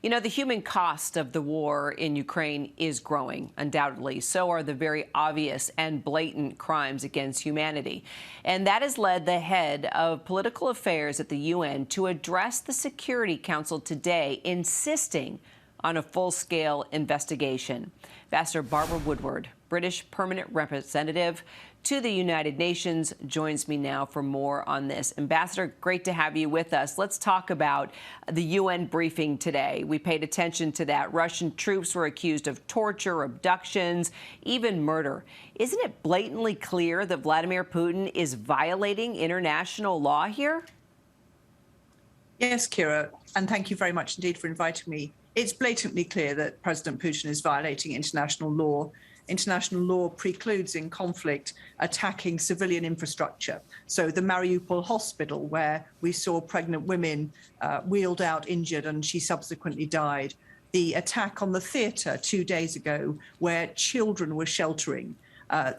You know, the human cost of the war in Ukraine is growing, undoubtedly. So are the very obvious and blatant crimes against humanity. And that has led the head of political affairs at the UN to address the Security Council today, insisting on a full-scale investigation. Ambassador Barbara Woodward, British permanent representative to the United Nations, joins me now for more on this. Ambassador, great to have you with us. Let's talk about the UN briefing today. We paid attention to that. Russian troops were accused of torture, abductions, even murder. Isn't it blatantly clear that Vladimir Putin is violating international law here? Yes, Kira, and thank you very much indeed for inviting me. It's blatantly clear that President Putin is violating international law. International law precludes in conflict attacking civilian infrastructure. So the Mariupol hospital, where we saw pregnant women wheeled out injured and she subsequently died. The attack on the theatre 2 days ago, where children were sheltering.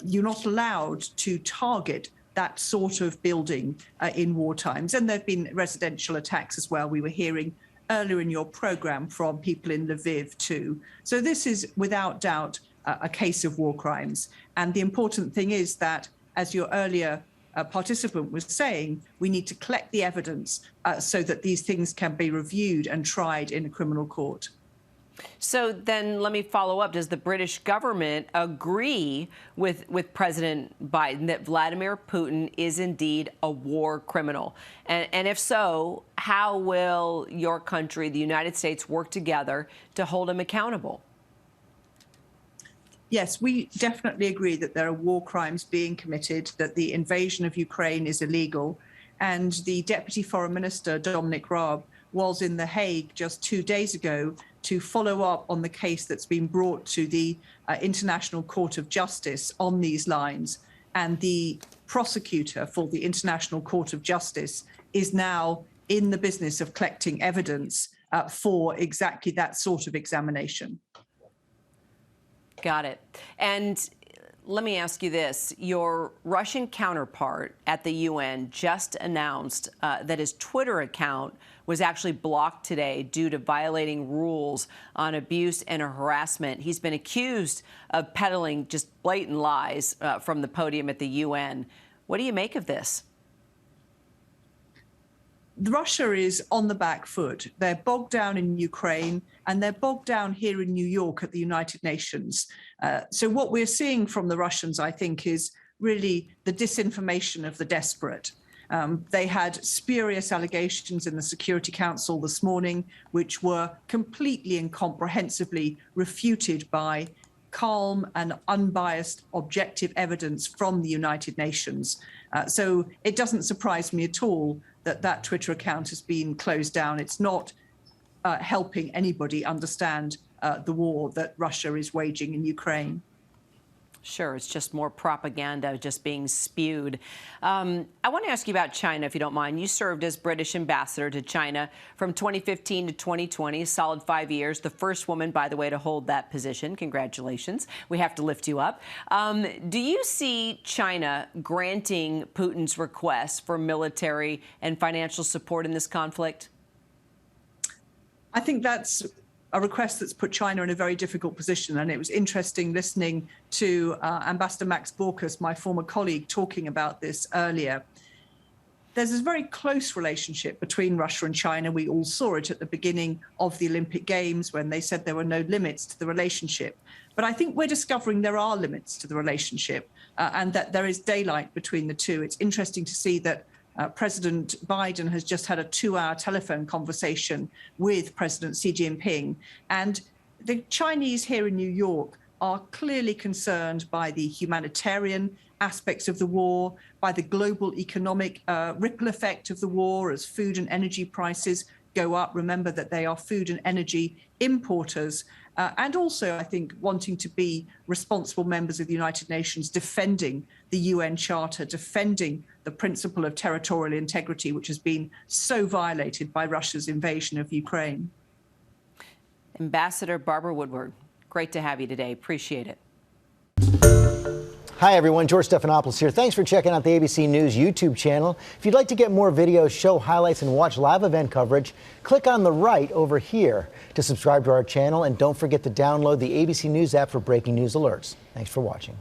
You're not allowed to target that sort of building in war times. And there have been residential attacks as well. We were hearing earlier in your program from people in Lviv too. So this is without doubt a case of war crimes. And the important thing is that, as your earlier participant was saying, we need to collect the evidence so that these things can be reviewed and tried in a criminal court. So then let me follow up. Does the British government agree with President Biden that Vladimir Putin is indeed a war criminal? And if so, how will your country, the United States, work together to hold him accountable? Yes, we definitely agree that there are war crimes being committed, that the invasion of Ukraine is illegal. And the Deputy Foreign Minister, Dominic Raab, was in The Hague just 2 days ago to follow up on the case that's been brought to the International Court of Justice on these lines. And the prosecutor for the International Court of Justice is now in the business of collecting evidence for exactly that sort of examination. Got it. And let me ask you this. Your Russian counterpart at the UN just announced that his Twitter account was actually blocked today due to violating rules on abuse and harassment. He's been accused of peddling just blatant lies from the podium at the UN. What do you make of this? Russia is on the back foot. They're bogged down in Ukraine and they're bogged down here in New York at the United Nations. So what we're seeing from the Russians, I think, is really the disinformation of the desperate. They had spurious allegations in the Security Council this morning, which were completely incomprehensibly refuted by calm and unbiased objective evidence from the United Nations. So it doesn't surprise me at all that that Twitter account has been closed down. It's not helping anybody understand the war that Russia is waging in Ukraine. Sure, it's just more propaganda just being spewed. I want to ask you about China, if you don't mind. You served as British ambassador to China from 2015 to 2020, a solid 5 years. The first woman, by the way, to hold that position. Congratulations. We have to lift you up. Do you see China granting Putin's request for military and financial support in this conflict? I think that's a request that's put China in a very difficult position. And it was interesting listening to Ambassador Max Baucus, my former colleague, talking about this earlier. There's a very close relationship between Russia and China. We all saw it at the beginning of the Olympic Games when they said there were no limits to the relationship. But I think we're discovering there are limits to the relationship and that there is daylight between the two. It's interesting to see that President Biden has just had a 2-hour telephone conversation with President Xi Jinping. And the Chinese here in New York are clearly concerned by the humanitarian aspects of the war, by the global economic ripple effect of the war as food and energy prices go up. Remember that they are food and energy importers. And also, I think, wanting to be responsible members of the United Nations, defending the UN Charter, defending the principle of territorial integrity, which has been so violated by Russia's invasion of Ukraine. Ambassador Barbara Woodward, great to have you today. Appreciate it. Hi, everyone. George Stephanopoulos here. Thanks for checking out the ABC News YouTube channel. If you'd like to get more videos, show highlights, and watch live event coverage, click on the right over here to subscribe to our channel. And don't forget to download the ABC News app for breaking news alerts. Thanks for watching.